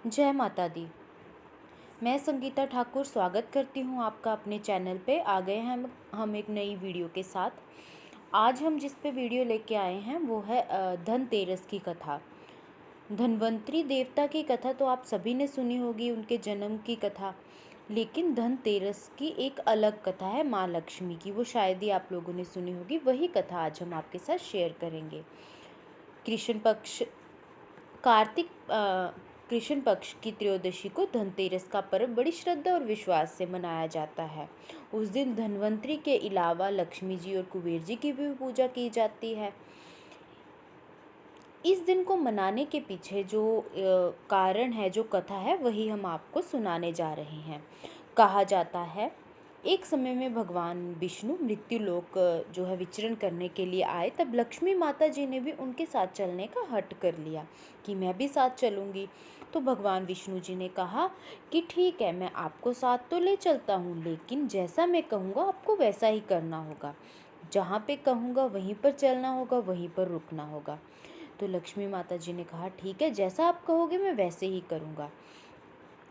जय माता दी। मैं संगीता ठाकुर स्वागत करती हूँ आपका अपने चैनल पे। आ गए हैं हम एक नई वीडियो के साथ। आज हम जिस पे वीडियो लेके आए हैं वो है धनतेरस की कथा। धन्वंतरी देवता की कथा तो आप सभी ने सुनी होगी, उनके जन्म की कथा। लेकिन धनतेरस की एक अलग कथा है माँ लक्ष्मी की, वो शायद ही आप लोगों ने सुनी होगी। वही कथा आज हम आपके साथ शेयर करेंगे। कृष्ण पक्ष कार्तिक कृष्ण पक्ष की त्रयोदशी को धनतेरस का पर्व बड़ी श्रद्धा और विश्वास से मनाया जाता है। उस दिन धन्वंतरी के अलावा लक्ष्मी जी और कुबेर जी की भी पूजा की जाती है। इस दिन को मनाने के पीछे जो कारण है, जो कथा है, वही हम आपको सुनाने जा रहे हैं। कहा जाता है एक समय में भगवान विष्णु मृत्यु लोक जो है विचरण करने के लिए आए, तब लक्ष्मी माता जी ने भी उनके साथ चलने का हट कर लिया कि मैं भी साथ चलूंगी। तो भगवान विष्णु जी ने कहा कि ठीक है, मैं आपको साथ तो ले चलता हूँ, लेकिन जैसा मैं कहूँगा आपको वैसा ही करना होगा। जहाँ पे कहूँगा वहीं पर चलना होगा, वहीं पर रुकना होगा। तो लक्ष्मी माता जी ने कहा ठीक है, जैसा आप कहोगे मैं वैसे ही करूँगा।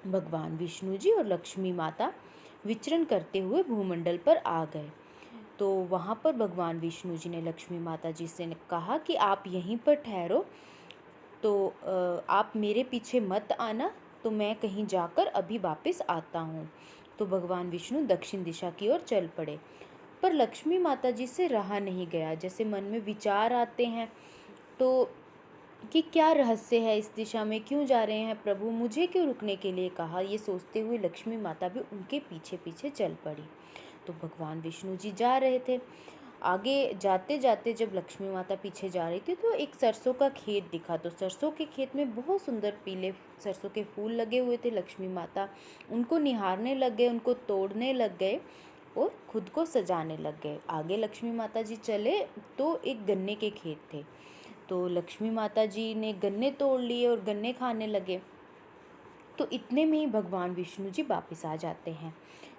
भगवान विष्णु जी और लक्ष्मी माता विचरण करते हुए भूमंडल पर आ गए। तो वहाँ पर भगवान विष्णु जी ने लक्ष्मी माता जी से कहा कि आप यहीं पर ठहरो, तो आप मेरे पीछे मत आना, तो मैं कहीं जाकर अभी वापस आता हूँ। तो भगवान विष्णु दक्षिण दिशा की ओर चल पड़े, पर लक्ष्मी माता जी से रहा नहीं गया। जैसे मन में विचार आते हैं तो कि क्या रहस्य है इस दिशा में, क्यों जा रहे हैं प्रभु, मुझे क्यों रुकने के लिए कहा, ये सोचते हुए लक्ष्मी माता भी उनके पीछे पीछे चल पड़ी। तो भगवान विष्णु जी जा रहे थे। आगे जाते जाते जब लक्ष्मी माता पीछे जा रही थी तो एक सरसों का खेत दिखा। तो सरसों के खेत में बहुत सुंदर पीले सरसों के फूल लगे हुए थे। लक्ष्मी माता उनको निहारने लग गए, उनको तोड़ने लग गए और खुद को सजाने लग गए। आगे लक्ष्मी माता जी चले तो एक गन्ने के खेत थे। तो लक्ष्मी माता जी ने गन्ने तोड़ लिए और गन्ने खाने लगे। तो इतने में ही भगवान विष्णु जी वापस आ जाते हैं।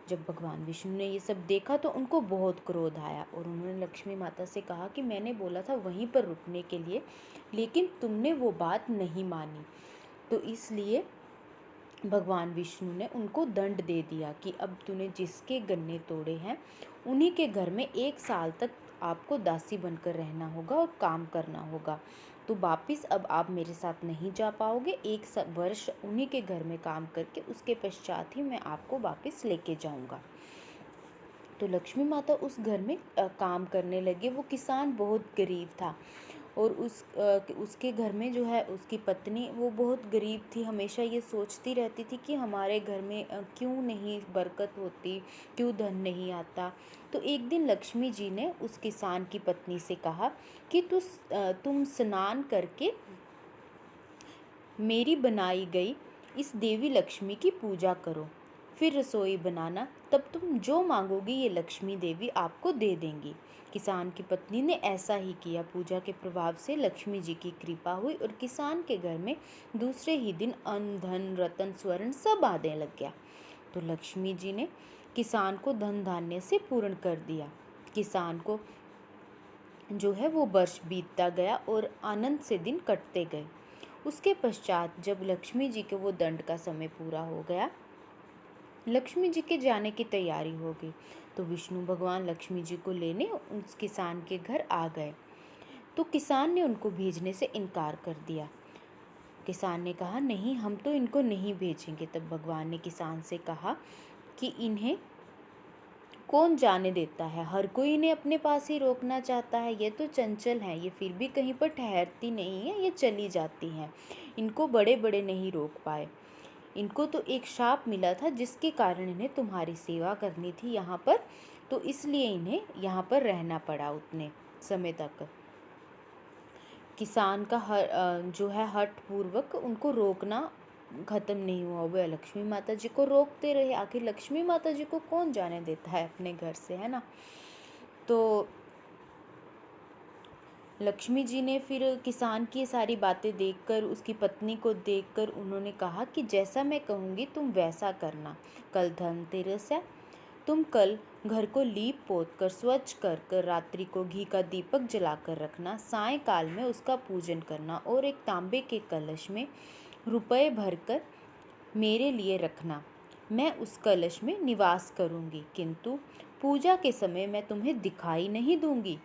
जब भगवान विष्णु ने ये सब देखा तो उनको बहुत क्रोध आया और उन्होंने लक्ष्मी माता से कहा कि मैंने बोला था वहीं पर रुकने के लिए, लेकिन तुमने वो बात नहीं मानी। तो इसलिए भगवान विष्णु ने उनको दंड दे दिया कि अब तूने जिसके गन्ने तोड़े हैं उन्हीं के घर में 1 साल तक आपको दासी बनकर रहना होगा और काम करना होगा। तो वापिस अब आप मेरे साथ नहीं जा पाओगे। 1 वर्ष उन्हीं के घर में काम करके उसके पश्चात ही मैं आपको वापस लेके जाऊंगा। तो लक्ष्मी माता उस घर में काम करने लगे। वो किसान बहुत गरीब था और उसके घर में जो है उसकी पत्नी वो बहुत गरीब थी। हमेशा ये सोचती रहती थी कि हमारे घर में क्यों नहीं बरकत होती, क्यों धन नहीं आता। तो एक दिन लक्ष्मी जी ने उस किसान की पत्नी से कहा कि तुम स्नान करके मेरी बनाई गई इस देवी लक्ष्मी की पूजा करो, फिर रसोई बनाना, तब तुम जो मांगोगी ये लक्ष्मी देवी आपको दे देंगी। किसान की पत्नी ने ऐसा ही किया। पूजा के प्रभाव से लक्ष्मी जी की कृपा हुई और किसान के घर में दूसरे ही दिन अन्न धन रत्न स्वर्ण सब आने लग गया। तो लक्ष्मी जी ने किसान को धन धान्य से पूर्ण कर दिया। किसान को जो है वो वर्ष बीतता गया और आनंद से दिन कटते गए। उसके पश्चात जब लक्ष्मी जी के वो दंड का समय पूरा हो गया, लक्ष्मी जी के जाने की तैयारी हो गई, तो विष्णु भगवान लक्ष्मी जी को लेने उस किसान के घर आ गए। तो किसान ने उनको भेजने से इनकार कर दिया। किसान ने कहा नहीं, हम तो इनको नहीं भेजेंगे। तब भगवान ने किसान से कहा कि इन्हें कौन जाने देता है, हर कोई इन्हें अपने पास ही रोकना चाहता है। ये तो चंचल हैं, ये फिर भी कहीं पर ठहरती नहीं है, ये चली जाती हैं। इनको बड़े बड़े नहीं रोक पाए। इनको तो एक शाप मिला था जिसके कारण इन्हें तुम्हारी सेवा करनी थी यहाँ पर, तो इसलिए इन्हें यहाँ पर रहना पड़ा उतने समय तक। किसान का जो है हठ पूर्वक उनको रोकना ख़त्म नहीं हुआ। वह लक्ष्मी माता जी को रोकते रहे। आखिर लक्ष्मी माता जी को कौन जाने देता है अपने घर से, है ना। तो लक्ष्मी जी ने फिर किसान की सारी बातें देखकर, उसकी पत्नी को देखकर उन्होंने कहा कि जैसा मैं कहूँगी तुम वैसा करना। कल धनतेरस है, तुम कल घर को लीप पोत कर स्वच्छ कर कर रात्रि को घी का दीपक जलाकर रखना। सायंकाल में उसका पूजन करना और एक तांबे के कलश में रुपए भरकर मेरे लिए रखना। मैं उस कलश में निवास करूंगी, किंतु पूजा के समय मैं तुम्हें दिखाई नहीं दूंगी।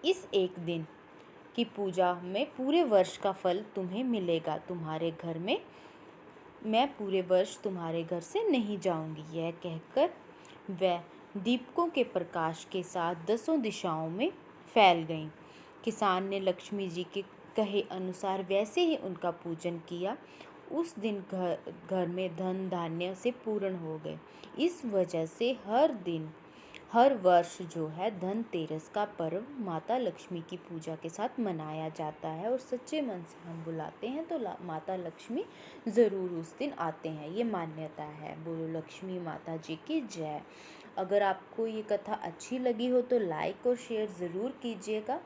इस एक दिन की पूजा में पूरे वर्ष का फल तुम्हें मिलेगा। तुम्हारे घर में मैं पूरे वर्ष तुम्हारे घर से नहीं जाऊंगी। यह कहकर वह दीपकों के प्रकाश के साथ 10 दिशाओं में फैल गईं। किसान ने लक्ष्मी जी के कहे अनुसार वैसे ही उनका पूजन किया। उस दिन घर में धन धान्य से पूर्ण हो गए। इस वजह से हर वर्ष जो है धनतेरस का पर्व माता लक्ष्मी की पूजा के साथ मनाया जाता है, और सच्चे मन से हम बुलाते हैं तो माता लक्ष्मी ज़रूर उस दिन आते हैं। ये मान्यता है। बोलो लक्ष्मी माता जी की जय। अगर आपको ये कथा अच्छी लगी हो तो लाइक और शेयर ज़रूर कीजिएगा,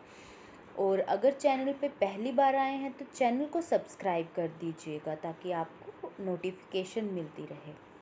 और अगर चैनल पे पहली बार आए हैं तो चैनल को सब्सक्राइब कर दीजिएगा ताकि आपको नोटिफिकेशन मिलती रहे।